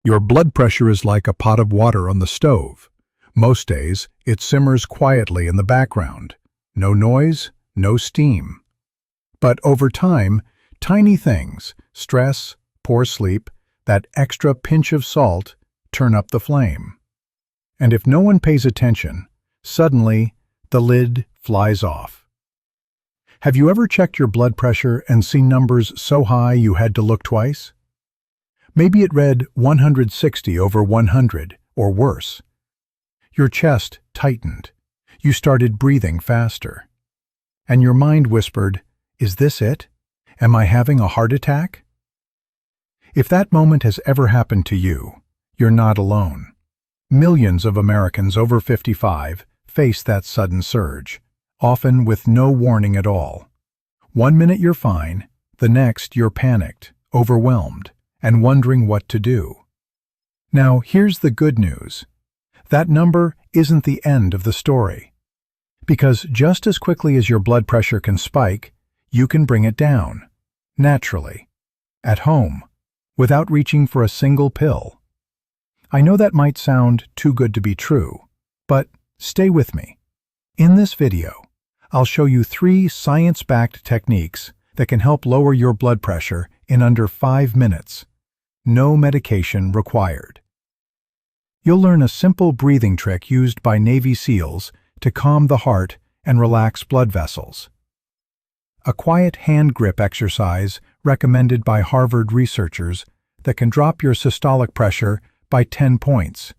Your blood pressure is like a pot of water on the stove. Most days, it simmers quietly in the background. No noise, no steam. But over time, tiny things, stress, poor sleep, that extra pinch of salt, turn up the flame. And if no one pays attention, suddenly, the lid flies off. Have you ever checked your blood pressure and seen numbers so high you had to look twice? Maybe it read 160/100, or worse. Your chest tightened. You started breathing faster. And your mind whispered, "Is this it? Am I having a heart attack?" If that moment has ever happened to you, you're not alone. Millions of Americans over 55 face that sudden surge, often with no warning at all. One minute you're fine, the next you're panicked, overwhelmed, and wondering what to do. Now, here's the good news. That number isn't the end of the story. Because just as quickly as your blood pressure can spike, you can bring it down, naturally, at home, without reaching for a single pill. I know that might sound too good to be true, but stay with me. In this video, I'll show you 3 science-backed techniques that can help lower your blood pressure in under 5 minutes. No medication required. You'll learn a simple breathing trick used by Navy SEALs to calm the heart and relax blood vessels. A quiet hand grip exercise recommended by Harvard researchers that can drop your systolic pressure by 10 points.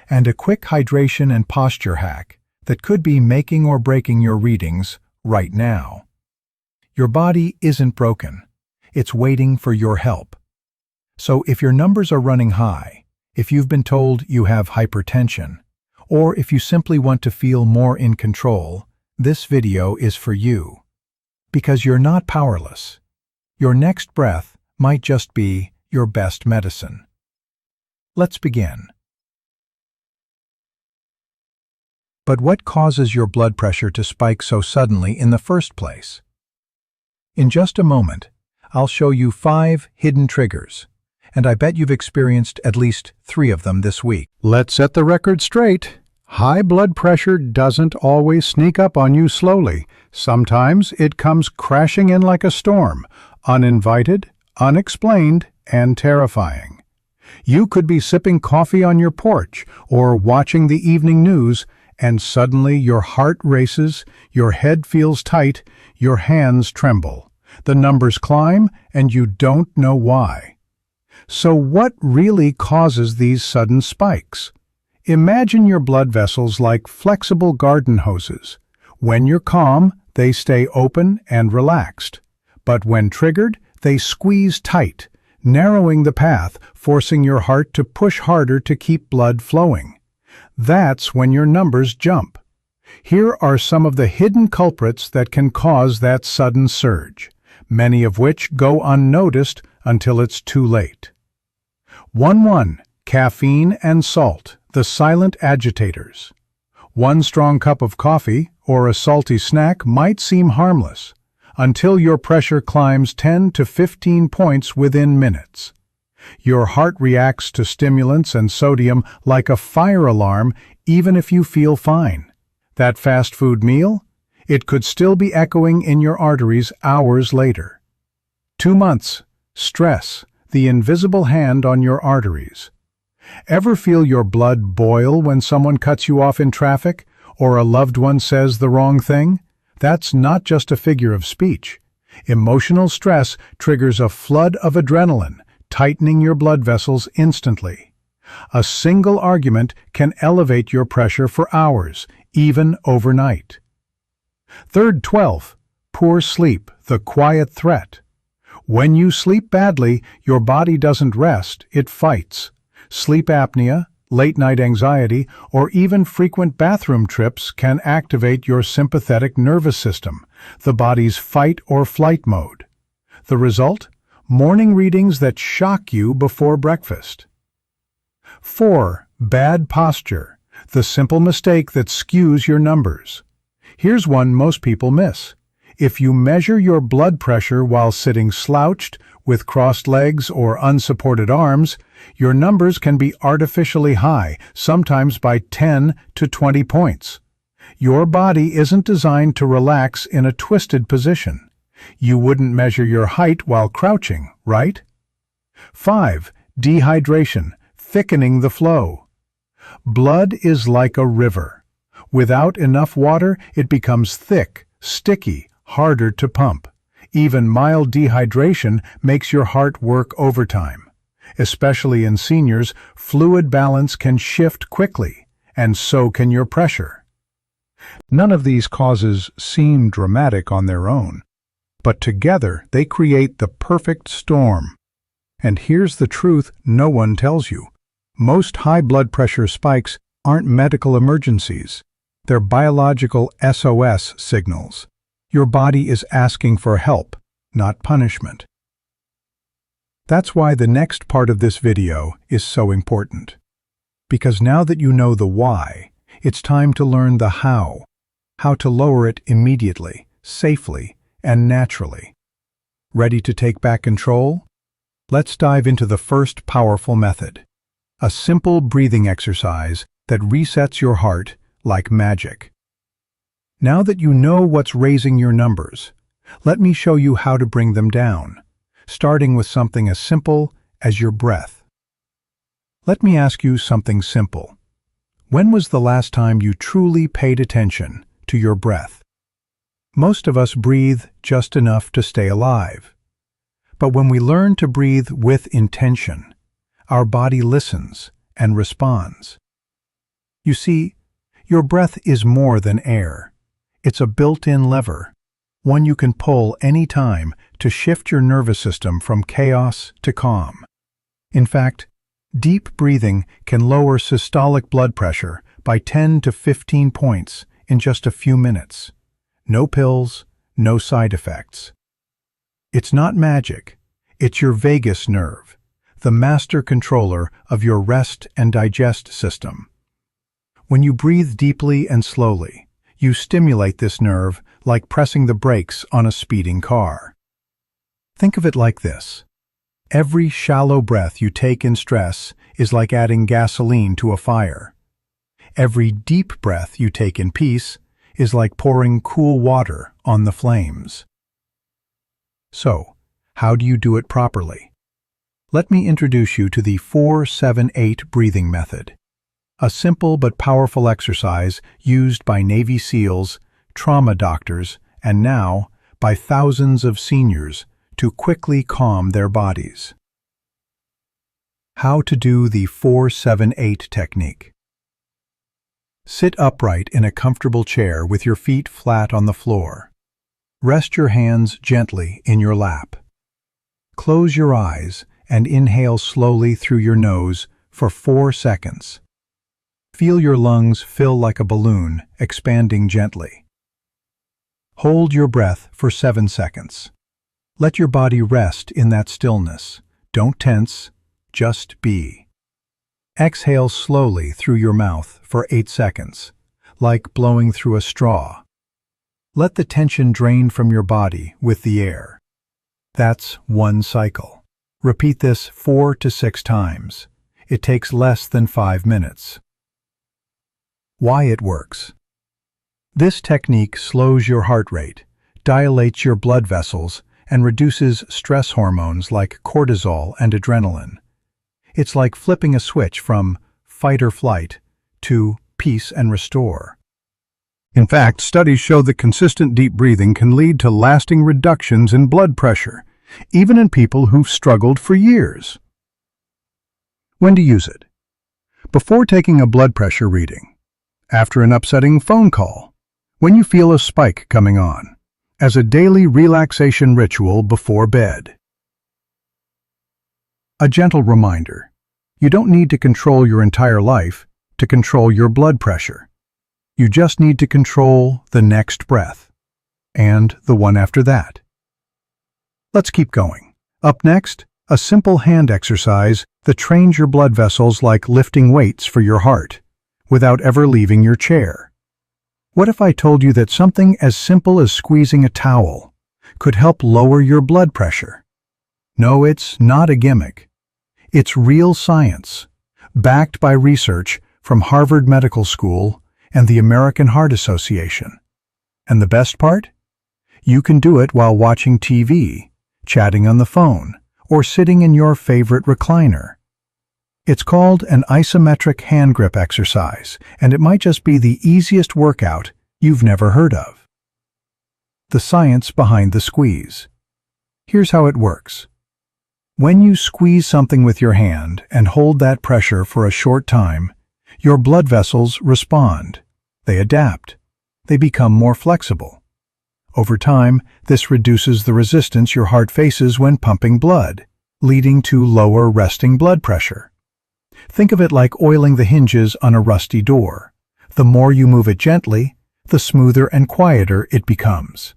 And a quick hydration and posture hack that could be making or breaking your readings right now. Your body isn't broken. It's waiting for your help. So if your numbers are running high, if you've been told you have hypertension, or if you simply want to feel more in control, this video is for you. Because you're not powerless. Your next breath might just be your best medicine. Let's begin. But what causes your blood pressure to spike so suddenly in the first place? In just a moment, I'll show you 5 hidden triggers, and I bet you've experienced at least 3 of them this week. Let's set the record straight. High blood pressure doesn't always sneak up on you slowly. Sometimes it comes crashing in like a storm, uninvited, unexplained, and terrifying. You could be sipping coffee on your porch or watching the evening news, and suddenly your heart races, your head feels tight, your hands tremble. The numbers climb, and you don't know why. So what really causes these sudden spikes? Imagine your blood vessels like flexible garden hoses. When you're calm, they stay open and relaxed. But when triggered, they squeeze tight, narrowing the path, forcing your heart to push harder to keep blood flowing. That's when your numbers jump. Here are some of the hidden culprits that can cause that sudden surge, many of which go unnoticed until it's too late. 1. Caffeine and salt, the silent agitators. One strong cup of coffee or a salty snack might seem harmless, until your pressure climbs 10 to 15 points within minutes. Your heart reacts to stimulants and sodium like a fire alarm even if you feel fine. That fast food meal? It could still be echoing in your arteries hours later. 2 months. Stress, the invisible hand on your arteries. Ever feel your blood boil when someone cuts you off in traffic or a loved one says the wrong thing? That's not just a figure of speech. Emotional stress triggers a flood of adrenaline, tightening your blood vessels instantly. A single argument can elevate your pressure for hours, even overnight. 12. Poor sleep, the quiet threat. When you sleep badly, your body doesn't rest, it fights. Sleep apnea, late-night anxiety, or even frequent bathroom trips can activate your sympathetic nervous system, the body's fight-or-flight mode. The result? Morning readings that shock you before breakfast. 4. Bad posture, the simple mistake that skews your numbers. Here's one most people miss. If you measure your blood pressure while sitting slouched, with crossed legs or unsupported arms, Your numbers can be artificially high, sometimes by 10 to 20 points. Your body isn't designed to relax in a twisted position. You wouldn't measure your height while crouching, right? 5. Dehydration, thickening the flow. Blood is like a river. Without enough water, it becomes thick, sticky, harder to pump. Even mild dehydration makes your heart work overtime. Especially in seniors, fluid balance can shift quickly, and so can your pressure. None of these causes seem dramatic on their own, but together they create the perfect storm. And here's the truth no one tells you. Most high blood pressure spikes aren't medical emergencies. They're biological SOS signals. Your body is asking for help, not punishment. That's why the next part of this video is so important. Because now that you know the why, it's time to learn the how to lower it immediately, safely, and naturally. Ready to take back control? Let's dive into the first powerful method, a simple breathing exercise that resets your heart like magic. Now that you know what's raising your numbers, let me show you how to bring them down, starting with something as simple as your breath. Let me ask you something simple. When was the last time you truly paid attention to your breath? Most of us breathe just enough to stay alive. But when we learn to breathe with intention, our body listens and responds. You see, your breath is more than air. It's a built-in lever, one you can pull any time to shift your nervous system from chaos to calm. In fact, deep breathing can lower systolic blood pressure by 10 to 15 points in just a few minutes. No pills, no side effects. It's not magic. It's your vagus nerve, the master controller of your rest and digest system. When you breathe deeply and slowly, you stimulate this nerve like pressing the brakes on a speeding car. Think of it like this. Every shallow breath you take in stress is like adding gasoline to a fire. Every deep breath you take in peace is like pouring cool water on the flames. So, how do you do it properly? Let me introduce you to the 4-7-8 breathing method, a simple but powerful exercise used by Navy SEALs, trauma doctors, and now by thousands of seniors to quickly calm their bodies. How to do the 4-7-8 technique. Sit upright in a comfortable chair with your feet flat on the floor. Rest your hands gently in your lap. Close your eyes and inhale slowly through your nose for 4 seconds. Feel your lungs fill like a balloon, expanding gently. Hold your breath for 7 seconds. Let your body rest in that stillness. Don't tense, just be. Exhale slowly through your mouth for 8 seconds, like blowing through a straw. Let the tension drain from your body with the air. That's 1 cycle. Repeat this 4 to 6 times. It takes less than 5 minutes. Why it works. This technique slows your heart rate, dilates your blood vessels, and reduces stress hormones like cortisol and adrenaline. It's like flipping a switch from fight or flight to peace and restore. In fact, studies show that consistent deep breathing can lead to lasting reductions in blood pressure, even in people who've struggled for years. When to use it? Before taking a blood pressure reading, after an upsetting phone call, when you feel a spike coming on, as a daily relaxation ritual before bed. A gentle reminder, you don't need to control your entire life to control your blood pressure. You just need to control the next breath, and the one after that. Let's keep going. Up next, a simple hand exercise that trains your blood vessels like lifting weights for your heart, without ever leaving your chair. What if I told you that something as simple as squeezing a towel could help lower your blood pressure? No, it's not a gimmick. It's real science, backed by research from Harvard Medical School and the American Heart Association. And the best part? You can do it while watching TV, chatting on the phone, or sitting in your favorite recliner. It's called an isometric hand grip exercise, and it might just be the easiest workout you've never heard of. The science behind the squeeze. Here's how it works. When you squeeze something with your hand and hold that pressure for a short time, your blood vessels respond. They adapt. They become more flexible. Over time, this reduces the resistance your heart faces when pumping blood, leading to lower resting blood pressure. Think of it like oiling the hinges on a rusty door. The more you move it gently, the smoother and quieter it becomes.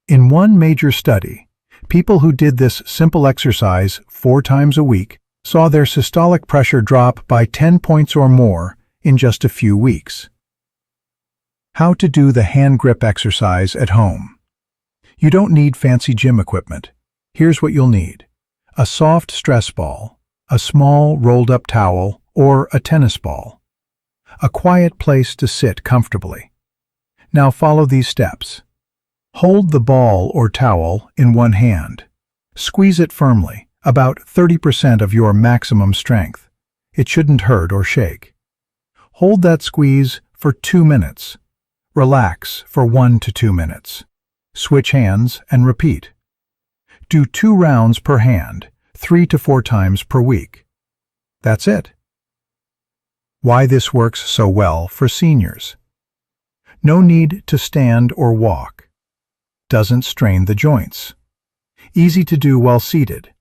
In one major study, people who did this simple exercise 4 times a week saw their systolic pressure drop by 10 points or more in just a few weeks. How to do the hand grip exercise at home. You don't need fancy gym equipment. Here's what you'll need: a soft stress ball, a small rolled-up towel, or a tennis ball. A quiet place to sit comfortably. Now follow these steps. Hold the ball or towel in one hand. Squeeze it firmly, about 30% of your maximum strength. It shouldn't hurt or shake. Hold that squeeze for 2 minutes. Relax for 1 to 2 minutes. Switch hands and repeat. Do 2 rounds per hand, 3 to 4 times per week. That's it. Why this works so well for seniors. No need to stand or walk. Doesn't strain the joints. Easy to do while seated.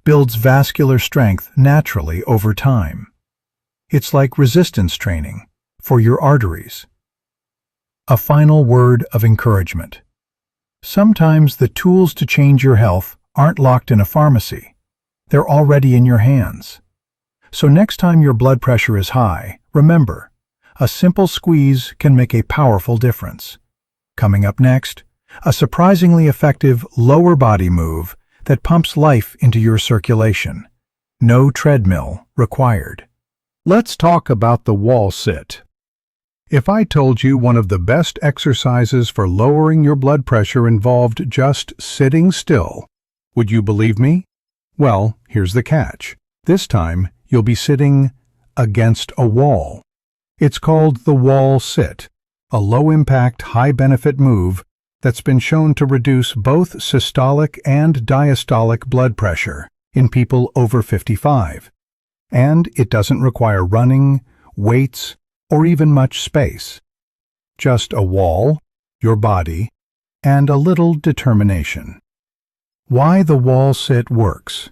Builds vascular strength naturally over time. It's like resistance training for your arteries. A final word of encouragement. Sometimes the tools to change your health aren't locked in a pharmacy. They're already in your hands. So next time your blood pressure is high, remember, a simple squeeze can make a powerful difference. Coming up next, a surprisingly effective lower body move that pumps life into your circulation. No treadmill required. Let's talk about the wall sit. If I told you one of the best exercises for lowering your blood pressure involved just sitting still, would you believe me? Well, here's the catch. This time, you'll be sitting against a wall. It's called the wall sit, a low-impact, high-benefit move that's been shown to reduce both systolic and diastolic blood pressure in people over 55. And it doesn't require running, weights, or even much space. Just a wall, your body, and a little determination. Why the wall sit works.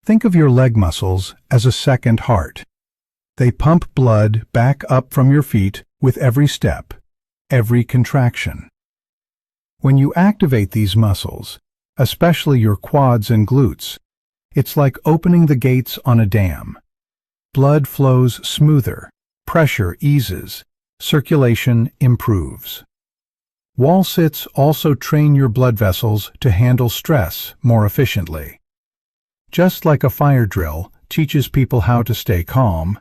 Think of your leg muscles as a second heart. They pump blood back up from your feet with every step, every contraction. When you activate these muscles, especially your quads and glutes, it's like opening the gates on a dam. Blood flows smoother, pressure eases, circulation improves. Wall sits also train your blood vessels to handle stress more efficiently. Just like a fire drill teaches people how to stay calm,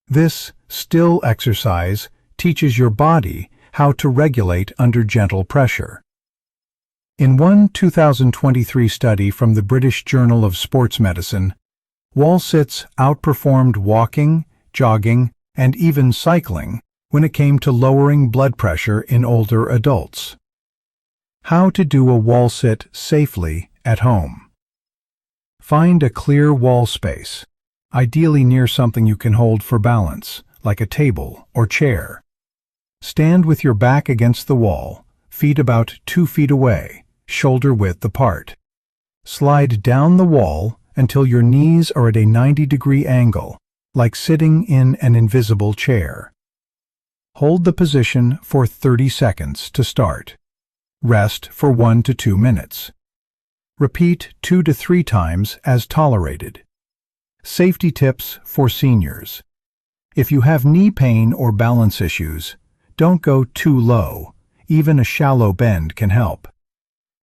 this still exercise teaches your body how to regulate under gentle pressure. In one 2023 study from the British Journal of Sports Medicine, wall sits outperformed walking, jogging, and even cycling when it came to lowering blood pressure in older adults. How to do a wall sit safely at home. Find a clear wall space, ideally near something you can hold for balance, like a table or chair. Stand with your back against the wall, feet about 2 feet away, shoulder width apart. Slide down the wall until your knees are at a 90-degree angle, like sitting in an invisible chair. Hold the position for 30 seconds to start. Rest for 1 to 2 minutes. Repeat 2 to 3 times as tolerated. Safety tips for seniors. If you have knee pain or balance issues, don't go too low. Even a shallow bend can help.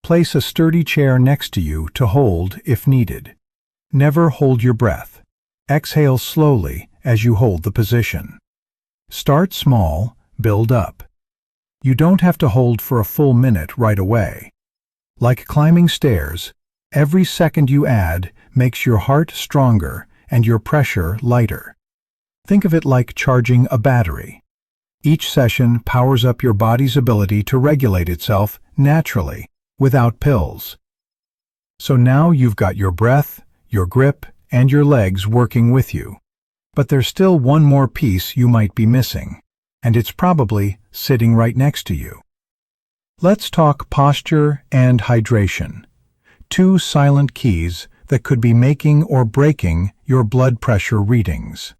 Place a sturdy chair next to you to hold if needed. Never hold your breath. Exhale slowly as you hold the position. Start small, build up. You don't have to hold for a full minute right away. Like climbing stairs, every second you add makes your heart stronger and your pressure lighter. Think of it like charging a battery. Each session powers up your body's ability to regulate itself naturally, without pills. So now you've got your breath, your grip, and your legs working with you. But there's still one more piece you might be missing, and it's probably sitting right next to you. Let's talk posture and hydration, two silent keys that could be making or breaking your blood pressure readings.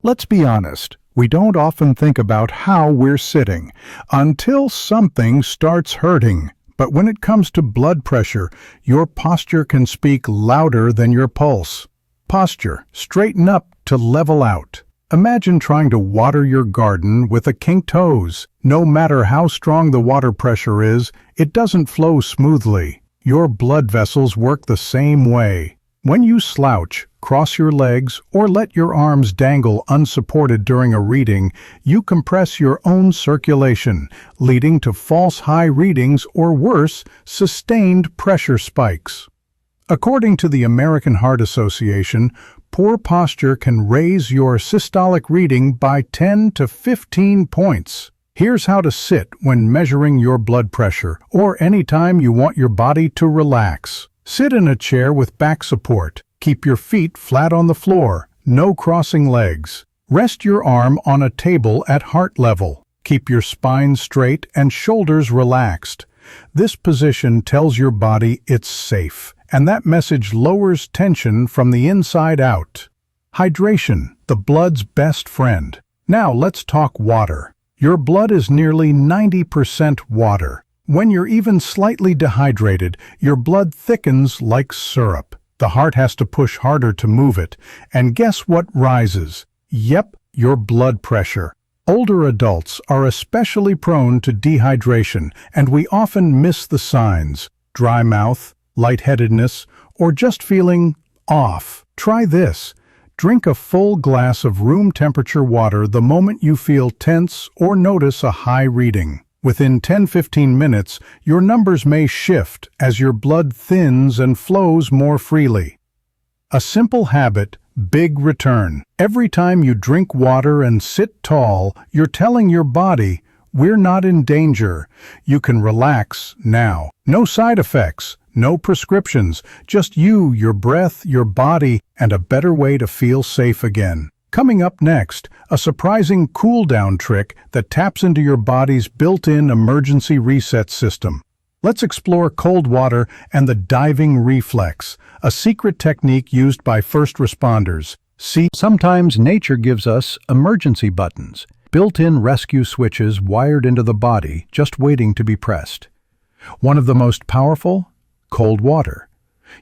Let's be honest, we don't often think about how we're sitting until something starts hurting. But when it comes to blood pressure, your posture can speak louder than your pulse. Posture, straighten up to level out. Imagine trying to water your garden with a kinked hose. No matter how strong the water pressure is, it doesn't flow smoothly. Your blood vessels work the same way. When you slouch, cross your legs, or let your arms dangle unsupported during a reading, you compress your own circulation, leading to false high readings or worse, sustained pressure spikes. According to the American Heart Association, poor posture can raise your systolic reading by 10 to 15 points. Here's how to sit when measuring your blood pressure, or anytime you want your body to relax. Sit in a chair with back support. Keep your feet flat on the floor, no crossing legs. Rest your arm on a table at heart level. Keep your spine straight and shoulders relaxed. This position tells your body it's safe, and that message lowers tension from the inside out. Hydration, the blood's best friend. Now let's talk water. Your blood is nearly 90% water. When you're even slightly dehydrated, your blood thickens like syrup. The heart has to push harder to move it. And guess what rises? Yep, your blood pressure. Older adults are especially prone to dehydration, and we often miss the signs: dry mouth, lightheadedness, or just feeling off. Try this. Drink a full glass of room temperature water the moment you feel tense or notice a high reading. Within 10-15 minutes, your numbers may shift as your blood thins and flows more freely. A simple habit, big return. Every time you drink water and sit tall, you're telling your body, we're not in danger. You can relax now. No side effects, no prescriptions, just you, your breath, your body, and a better way to feel safe again. Coming up next, a surprising cool-down trick that taps into your body's built-in emergency reset system. Let's explore cold water and the diving reflex, a secret technique used by first responders. See, sometimes nature gives us emergency buttons, built-in rescue switches wired into the body, just waiting to be pressed. One of the most powerful? Cold water.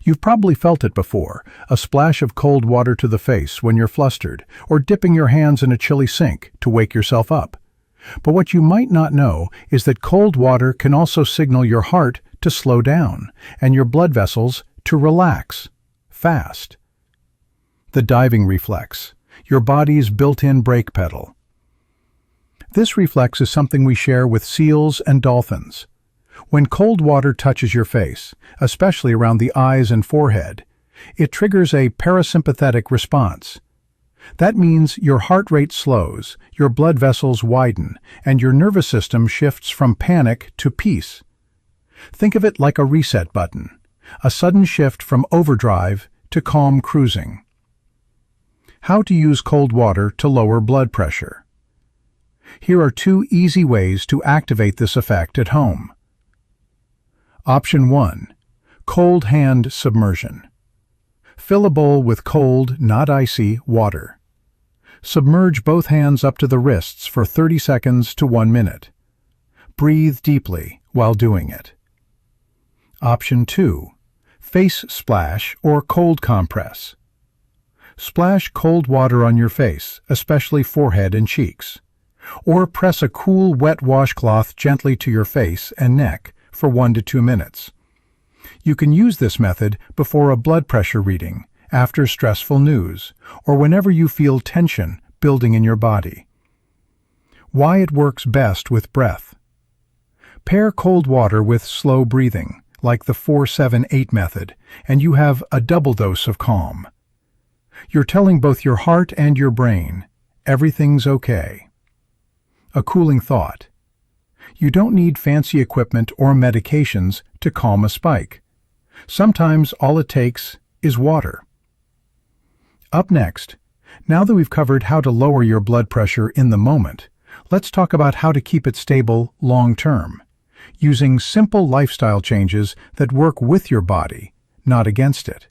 You've probably felt it before, a splash of cold water to the face when you're flustered, or dipping your hands in a chilly sink to wake yourself up. But what you might not know is that cold water can also signal your heart to slow down and your blood vessels to relax fast. The diving reflex, your body's built-in brake pedal. This reflex is something we share with seals and dolphins. When cold water touches your face, especially around the eyes and forehead, it triggers a parasympathetic response. That means your heart rate slows, your blood vessels widen, and your nervous system shifts from panic to peace. Think of it like a reset button, a sudden shift from overdrive to calm cruising. How to use cold water to lower blood pressure. Here are 2 easy ways to activate this effect at home. Option 1. Cold hand submersion. Fill a bowl with cold, not icy, water. Submerge both hands up to the wrists for 30 seconds to 1 minute. Breathe deeply while doing it. Option 2. Face splash or cold compress. Splash cold water on your face, especially forehead and cheeks. Or press a cool, wet washcloth gently to your face and neck for 1 to 2 minutes. You can use this method before a blood pressure reading, after stressful news, or whenever you feel tension building in your body. Why it works best with breath. Pair cold water with slow breathing, like the 4-7-8 method, and you have a double dose of calm. You're telling both your heart and your brain, everything's okay. A cooling thought. You don't need fancy equipment or medications to calm a spike. Sometimes all it takes is water. Up next, now that we've covered how to lower your blood pressure in the moment, let's talk about how to keep it stable long-term, using simple lifestyle changes that work with your body, not against it.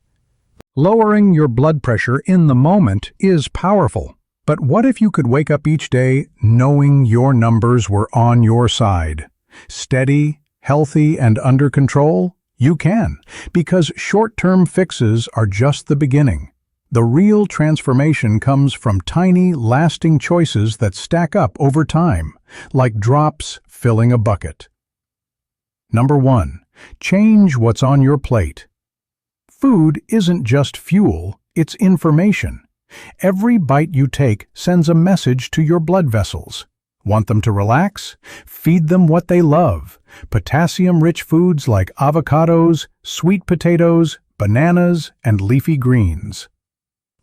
Lowering your blood pressure in the moment is powerful. But what if you could wake up each day knowing your numbers were on your side? Steady, healthy, and under control? You can, because short-term fixes are just the beginning. The real transformation comes from tiny, lasting choices that stack up over time, like drops filling a bucket. Number 1. Change what's on your plate. Food isn't just fuel, it's information. Every bite you take sends a message to your blood vessels. Want them to relax? Feed them what they love. Potassium-rich foods like avocados, sweet potatoes, bananas, and leafy greens.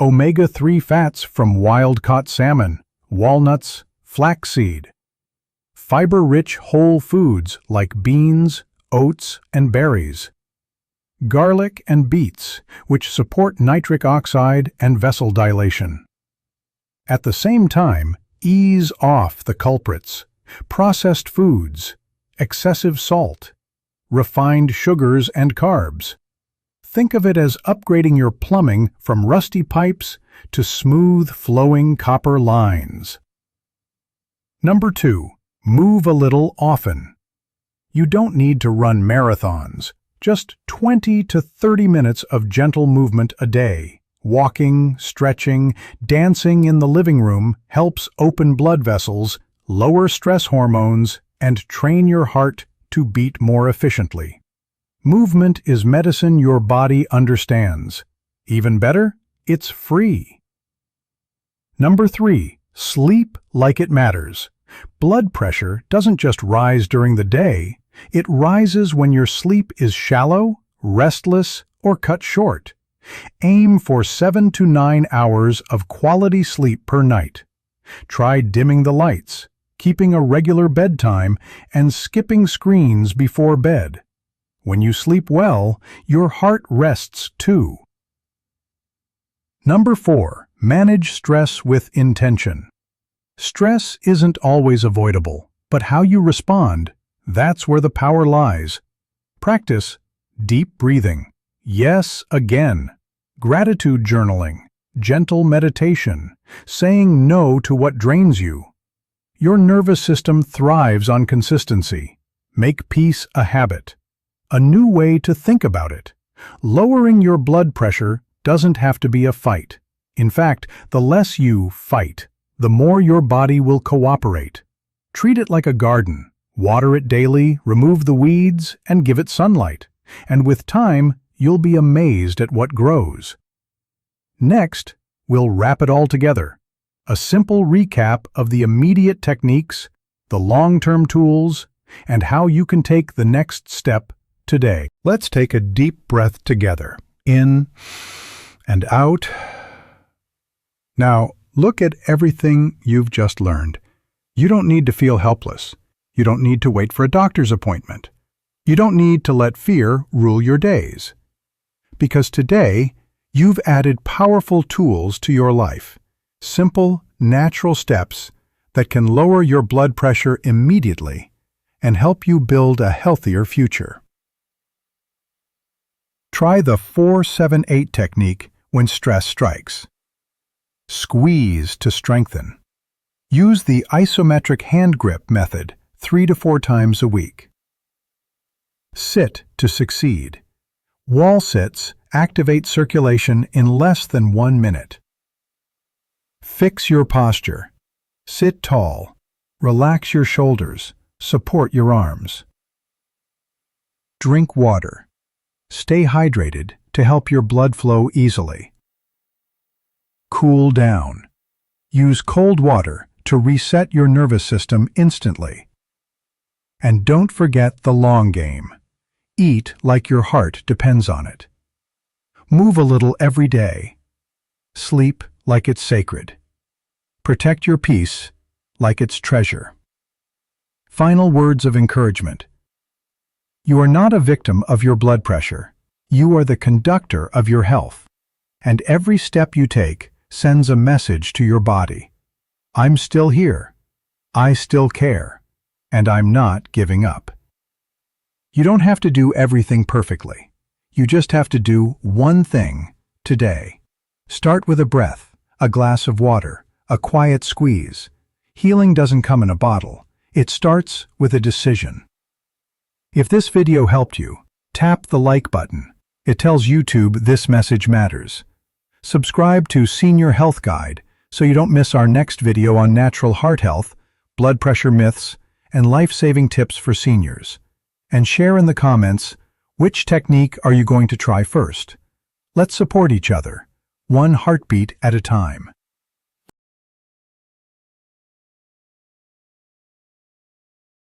Omega-3 fats from wild-caught salmon, walnuts, flaxseed. Fiber-rich whole foods like beans, oats, and berries. Garlic and beets, which support nitric oxide and vessel dilation. At the same time, ease off the culprits: processed foods, excessive salt, refined sugars and carbs. Think of it as upgrading your plumbing from rusty pipes to smooth, flowing copper lines. Number 2. Move a little often. You don't need to run marathons. Just 20 to 30 minutes of gentle movement a day. Walking, stretching, dancing in the living room helps open blood vessels, lower stress hormones, and train your heart to beat more efficiently. Movement is medicine your body understands. Even better, it's free. Number 3. Sleep like it matters. Blood pressure doesn't just rise during the day. It rises when your sleep is shallow, restless, or cut short. Aim for 7 to 9 hours of quality sleep per night. Try dimming the lights, keeping a regular bedtime, and skipping screens before bed. When you sleep well, your heart rests too. Number 4. Manage stress with intention. Stress isn't always avoidable, but how you respond, that's where the power lies. Practice deep breathing. Yes, again. Gratitude journaling. Gentle meditation. Saying no to what drains you. Your nervous system thrives on consistency. Make peace a habit. A new way to think about it. Lowering your blood pressure doesn't have to be a fight. In fact, the less you fight, the more your body will cooperate. Treat it like a garden. Water it daily, remove the weeds, and give it sunlight. And with time, you'll be amazed at what grows. Next, we'll wrap it all together. A simple recap of the immediate techniques, the long-term tools, and how you can take the next step today. Let's take a deep breath together. In and out. Now, look at everything you've just learned. You don't need to feel helpless. You don't need to wait for a doctor's appointment. You don't need to let fear rule your days. Because today, you've added powerful tools to your life. Simple, natural steps that can lower your blood pressure immediately and help you build a healthier future. Try the 4-7-8 technique when stress strikes. Squeeze to strengthen. Use the isometric hand grip method 3 to 4 times a week. Sit to succeed. Wall sits activate circulation in less than 1 minute. Fix your posture. Sit tall. Relax your shoulders. Support your arms. Drink water. Stay hydrated to help your blood flow easily. Cool down. Use cold water to reset your nervous system instantly. And don't forget the long game. Eat like your heart depends on it. Move a little every day. Sleep like it's sacred. Protect your peace like it's treasure. Final words of encouragement. You are not a victim of your blood pressure. You are the conductor of your health. And every step you take sends a message to your body. I'm still here. I still care. And I'm not giving up. You don't have to do everything perfectly. You just have to do one thing today. Start with a breath, a glass of water, a quiet squeeze. Healing doesn't come in a bottle. It starts with a decision. If this video helped you, tap the like button. It tells YouTube this message matters. Subscribe to Senior Health Guide so you don't miss our next video on natural heart health, blood pressure myths, and life-saving tips for seniors. And share in the comments, which technique are you going to try first? Let's support each other, one heartbeat at a time.